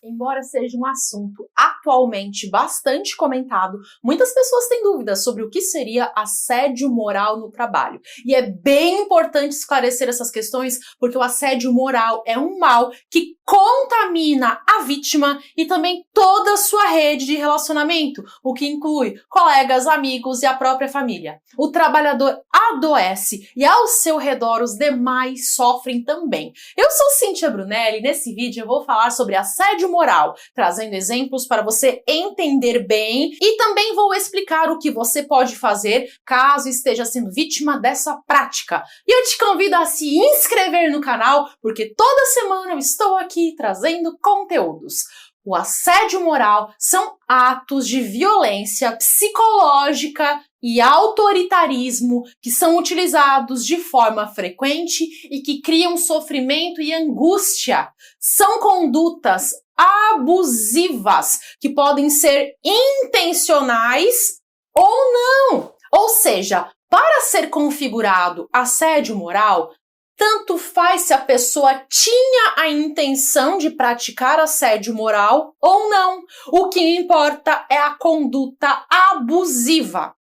Embora seja um assunto atualmente bastante comentado, muitas pessoas têm dúvidas sobre o que seria assédio moral no trabalho. E é bem importante esclarecer essas questões, porque o assédio moral é um mal que contamina a vítima e também toda a sua rede de relacionamento, o que inclui colegas, amigos e a própria família. O trabalhador adoece e ao seu redor os demais sofrem também. Eu sou Cíntia Brunelli e nesse vídeo eu vou falar sobre assédio moral, trazendo exemplos para você entender bem e também vou explicar o que você pode fazer caso esteja sendo vítima dessa prática. E eu te convido a se inscrever no canal, porque toda semana eu estou aqui trazendo conteúdos. O assédio moral são atos de violência psicológica e autoritarismo que são utilizados de forma frequente e que criam sofrimento e angústia. São condutas abusivas que podem ser intencionais ou não. Ou seja, para ser configurado assédio moral, tanto faz se a pessoa tinha a intenção de praticar assédio moral ou não. O que importa é a conduta abusiva.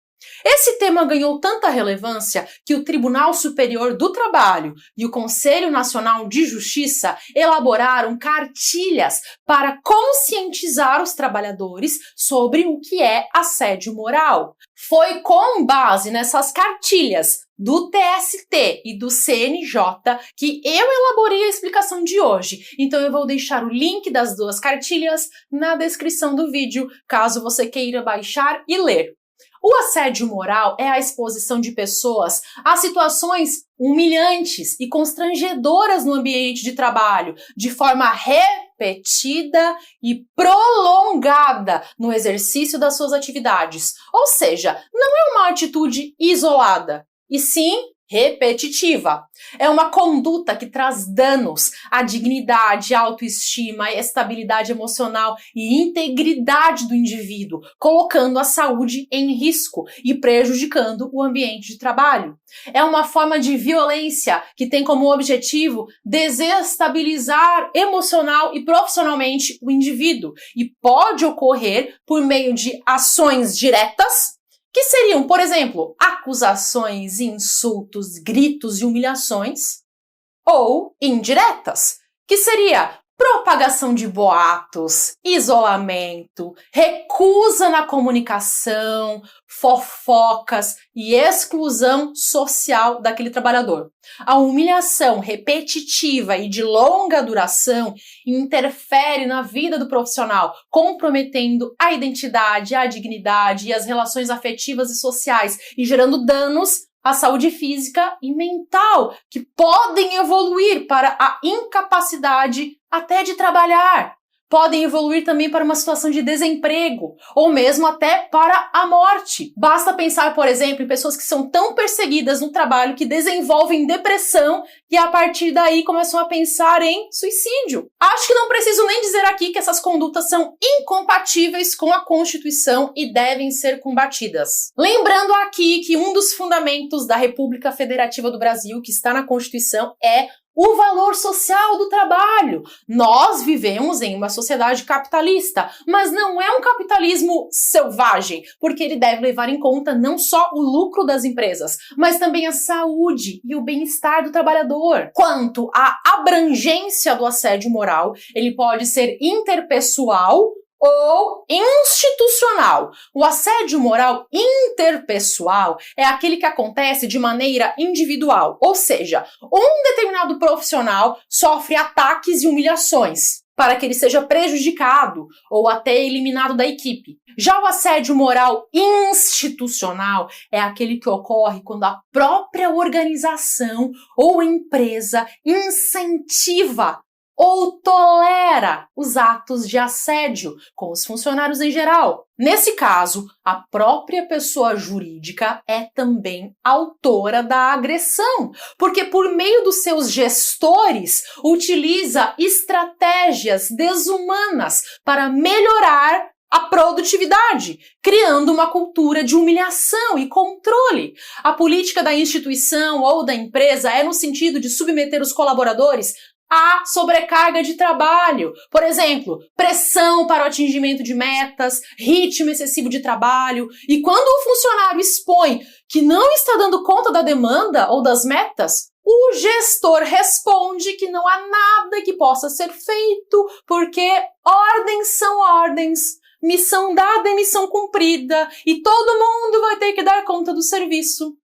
Esse tema ganhou tanta relevância que o Tribunal Superior do Trabalho e o Conselho Nacional de Justiça elaboraram cartilhas para conscientizar os trabalhadores sobre o que é assédio moral. Foi com base nessas cartilhas do TST e do CNJ que eu elaborei a explicação de hoje. Então eu vou deixar o link das duas cartilhas na descrição do vídeo, caso você queira baixar e ler. O assédio moral é a exposição de pessoas a situações humilhantes e constrangedoras no ambiente de trabalho, de forma repetida e prolongada no exercício das suas atividades. Ou seja, não é uma atitude isolada, e sim repetitiva. É uma conduta que traz danos à dignidade, à autoestima, à estabilidade emocional e integridade do indivíduo, colocando a saúde em risco e prejudicando o ambiente de trabalho. É uma forma de violência que tem como objetivo desestabilizar emocional e profissionalmente o indivíduo e pode ocorrer por meio de ações diretas, que seriam, por exemplo, acusações, insultos, gritos e humilhações, ou indiretas, que seria propagação de boatos, isolamento, recusa na comunicação, fofocas e exclusão social daquele trabalhador. A humilhação repetitiva e de longa duração interfere na vida do profissional, comprometendo a identidade, a dignidade e as relações afetivas e sociais e gerando danos à saúde física e mental, que podem evoluir para a incapacidade até de trabalhar. Podem evoluir também para uma situação de desemprego, ou mesmo até para a morte. Basta pensar, por exemplo, em pessoas que são tão perseguidas no trabalho que desenvolvem depressão e a partir daí começam a pensar em suicídio. Acho que não preciso nem dizer aqui que essas condutas são incompatíveis com a Constituição e devem ser combatidas. Lembrando aqui que um dos fundamentos da República Federativa do Brasil, que está na Constituição, é o valor social do trabalho. Nós vivemos em uma sociedade capitalista, mas não é um capitalismo selvagem, porque ele deve levar em conta não só o lucro das empresas, mas também a saúde e o bem-estar do trabalhador. Quanto à abrangência do assédio moral, ele pode ser interpessoal ou institucional. O assédio moral interpessoal é aquele que acontece de maneira individual, ou seja, um determinado profissional sofre ataques e humilhações para que ele seja prejudicado ou até eliminado da equipe. Já o assédio moral institucional é aquele que ocorre quando a própria organização ou empresa incentiva ou tolera os atos de assédio com os funcionários em geral. Nesse caso, a própria pessoa jurídica é também autora da agressão, porque por meio dos seus gestores utiliza estratégias desumanas para melhorar a produtividade, criando uma cultura de humilhação e controle. A política da instituição ou da empresa é no sentido de submeter os colaboradores a sobrecarga de trabalho. Por exemplo, pressão para o atingimento de metas, ritmo excessivo de trabalho. E quando o funcionário expõe que não está dando conta da demanda ou das metas, o gestor responde que não há nada que possa ser feito, porque ordens são ordens, missão dada é missão cumprida, e todo mundo vai ter que dar conta do serviço.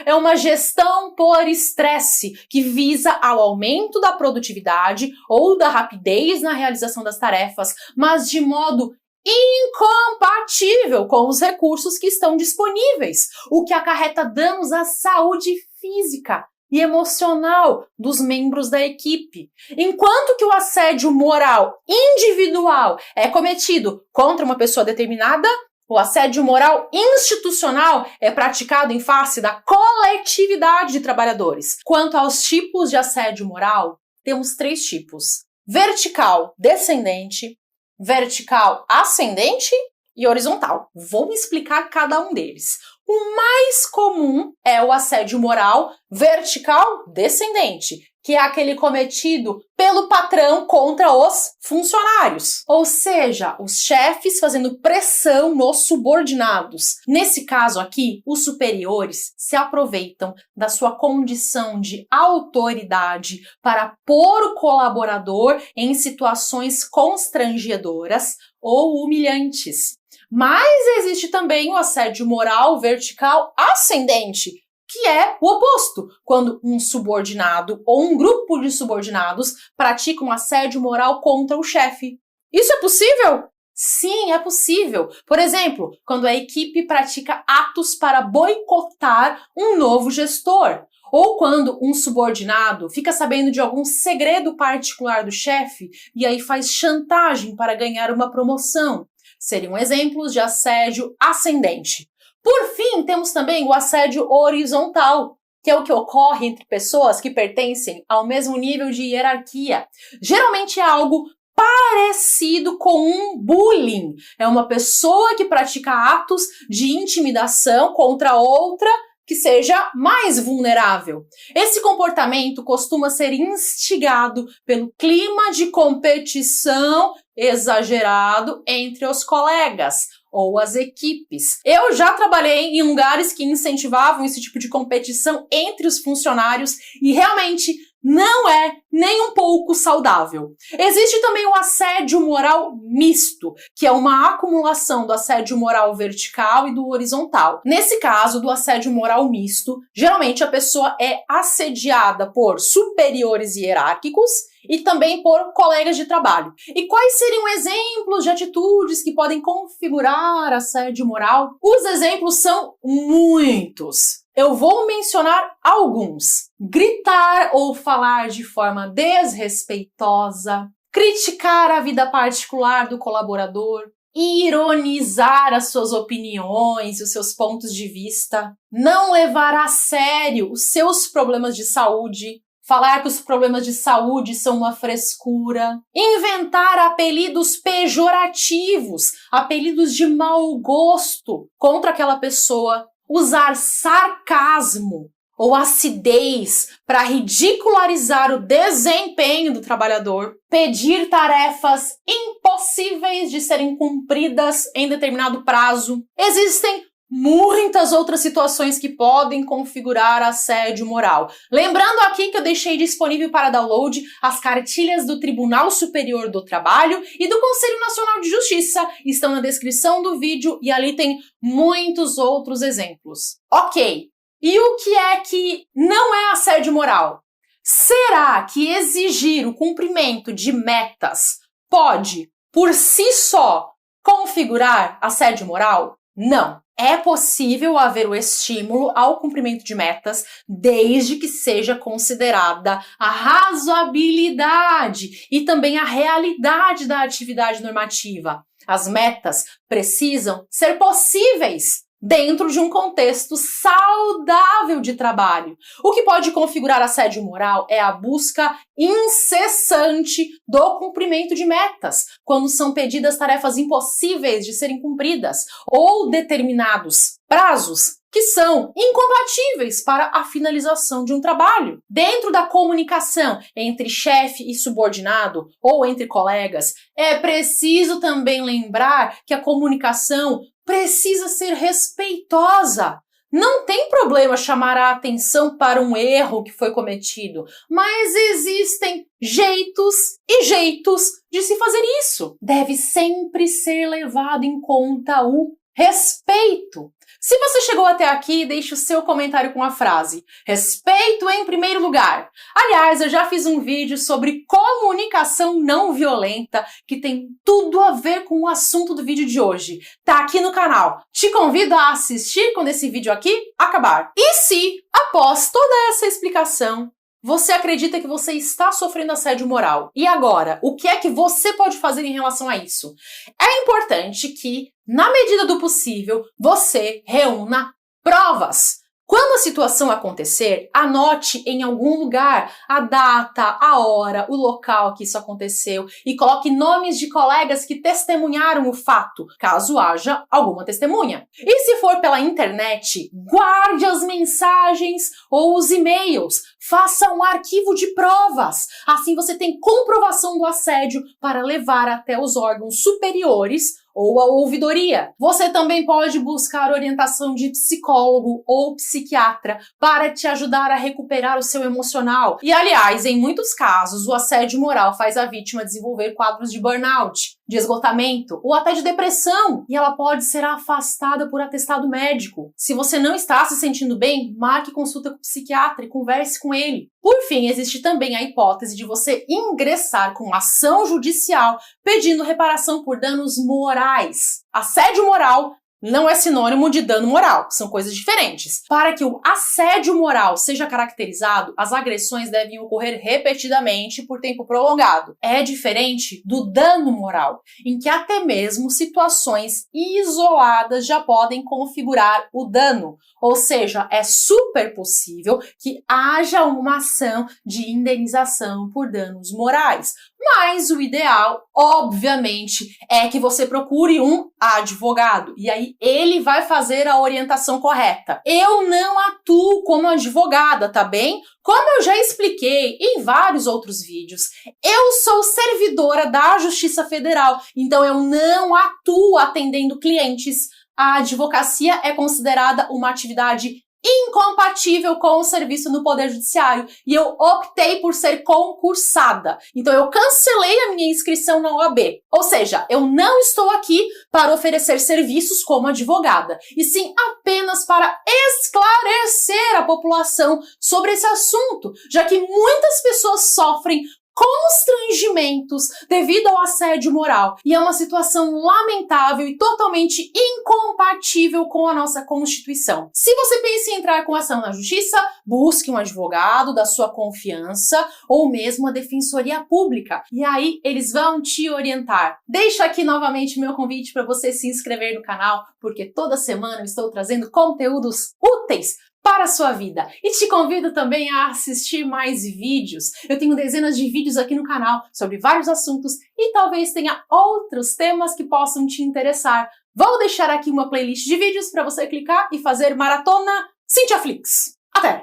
É uma gestão por estresse, que visa ao aumento da produtividade ou da rapidez na realização das tarefas, mas de modo incompatível com os recursos que estão disponíveis, o que acarreta danos à saúde física e emocional dos membros da equipe. Enquanto que o assédio moral individual é cometido contra uma pessoa determinada, o assédio moral institucional é praticado em face da coletividade de trabalhadores. Quanto aos tipos de assédio moral, temos 3 tipos: vertical descendente, vertical ascendente e horizontal. Vou explicar cada um deles. O mais comum é o assédio moral vertical descendente, que é aquele cometido pelo patrão contra os funcionários. Ou seja, os chefes fazendo pressão nos subordinados. Nesse caso aqui, os superiores se aproveitam da sua condição de autoridade para pôr o colaborador em situações constrangedoras ou humilhantes. Mas existe também o assédio moral vertical ascendente, que é o oposto, quando um subordinado ou um grupo de subordinados praticam assédio moral contra o chefe. Isso é possível? Sim, é possível. Por exemplo, quando a equipe pratica atos para boicotar um novo gestor, ou quando um subordinado fica sabendo de algum segredo particular do chefe e aí faz chantagem para ganhar uma promoção. Seriam exemplos de assédio ascendente. Por fim, temos também o assédio horizontal, que é o que ocorre entre pessoas que pertencem ao mesmo nível de hierarquia. Geralmente é algo parecido com um bullying. É uma pessoa que pratica atos de intimidação contra outra que seja mais vulnerável. Esse comportamento costuma ser instigado pelo clima de competição exagerado entre os colegas ou as equipes. Eu já trabalhei em lugares que incentivavam esse tipo de competição entre os funcionários e realmente não é nem um pouco saudável. Existe também o assédio moral misto, que é uma acumulação do assédio moral vertical e do horizontal. Nesse caso, do assédio moral misto, geralmente a pessoa é assediada por superiores hierárquicos e também por colegas de trabalho. E quais seriam exemplos de atitudes que podem configurar assédio moral? Os exemplos são muitos. Eu vou mencionar alguns. Gritar ou falar de forma desrespeitosa, criticar a vida particular do colaborador, ironizar as suas opiniões e os seus pontos de vista, não levar a sério os seus problemas de saúde, falar que os problemas de saúde são uma frescura, inventar apelidos pejorativos, apelidos de mau gosto contra aquela pessoa, usar sarcasmo ou acidez para ridicularizar o desempenho do trabalhador, pedir tarefas impossíveis de serem cumpridas em determinado prazo. Existem muitas outras situações que podem configurar assédio moral. Lembrando aqui que eu deixei disponível para download as cartilhas do Tribunal Superior do Trabalho e do Conselho Nacional de Justiça. Estão na descrição do vídeo e ali tem muitos outros exemplos. Ok, e o que é que não é assédio moral? Será que exigir o cumprimento de metas pode, por si só, configurar assédio moral? Não. É possível haver o estímulo ao cumprimento de metas desde que seja considerada a razoabilidade e também a realidade da atividade normativa. As metas precisam ser possíveis dentro de um contexto saudável de trabalho. O que pode configurar assédio moral é a busca incessante do cumprimento de metas, quando são pedidas tarefas impossíveis de serem cumpridas ou determinados prazos que são incompatíveis para a finalização de um trabalho. Dentro da comunicação entre chefe e subordinado ou entre colegas, é preciso também lembrar que a comunicação precisa ser respeitosa. Não tem problema chamar a atenção para um erro que foi cometido, mas existem jeitos e jeitos de se fazer isso. Deve sempre ser levado em conta o respeito. Se você chegou até aqui, deixe o seu comentário com a frase "respeito em primeiro lugar". Aliás, eu já fiz um vídeo sobre comunicação não violenta que tem tudo a ver com o assunto do vídeo de hoje. Tá aqui no canal. Te convido a assistir quando esse vídeo aqui acabar. E se, após toda essa explicação, você acredita que você está sofrendo assédio moral? E agora, o que é que você pode fazer em relação a isso? É importante que, na medida do possível, você reúna provas. Quando a situação acontecer, anote em algum lugar a data, a hora, o local que isso aconteceu e coloque nomes de colegas que testemunharam o fato, caso haja alguma testemunha. E se for pela internet, guarde as mensagens ou os e-mails. Faça um arquivo de provas. Assim você tem comprovação do assédio para levar até os órgãos superiores ou a ouvidoria. Você também pode buscar orientação de psicólogo ou psiquiatra para te ajudar a recuperar o seu emocional. E, aliás, em muitos casos, o assédio moral faz a vítima desenvolver quadros de burnout, de esgotamento ou até de depressão, e ela pode ser afastada por atestado médico. Se você não está se sentindo bem, marque consulta com o psiquiatra e converse com ele. Por fim, existe também a hipótese de você ingressar com ação judicial pedindo reparação por danos morais. Assédio moral não é sinônimo de dano moral, são coisas diferentes. Para que o assédio moral seja caracterizado, as agressões devem ocorrer repetidamente por tempo prolongado. É diferente do dano moral, em que até mesmo situações isoladas já podem configurar o dano. Ou seja, é super possível que haja uma ação de indenização por danos morais. Mas o ideal, obviamente, é que você procure um advogado. E aí ele vai fazer a orientação correta. Eu não atuo como advogada, tá bem? Como eu já expliquei em vários outros vídeos, eu sou servidora da Justiça Federal, então eu não atuo atendendo clientes. A advocacia é considerada uma atividade incompatível com o serviço no Poder Judiciário e eu optei por ser concursada. Então eu cancelei a minha inscrição na OAB. Ou seja, eu não estou aqui para oferecer serviços como advogada, e sim apenas para esclarecer a população sobre esse assunto, já que muitas pessoas sofrem constrangimentos devido ao assédio moral e é uma situação lamentável e totalmente incompatível com a nossa Constituição. Se você pensa em entrar com ação na justiça, busque um advogado da sua confiança ou mesmo a Defensoria Pública e aí eles vão te orientar. Deixo aqui novamente meu convite para você se inscrever no canal, porque toda semana eu estou trazendo conteúdos úteis para a sua vida. E te convido também a assistir mais vídeos. Eu tenho dezenas de vídeos aqui no canal sobre vários assuntos e talvez tenha outros temas que possam te interessar. Vou deixar aqui uma playlist de vídeos para você clicar e fazer maratona Cintia Flix. Até!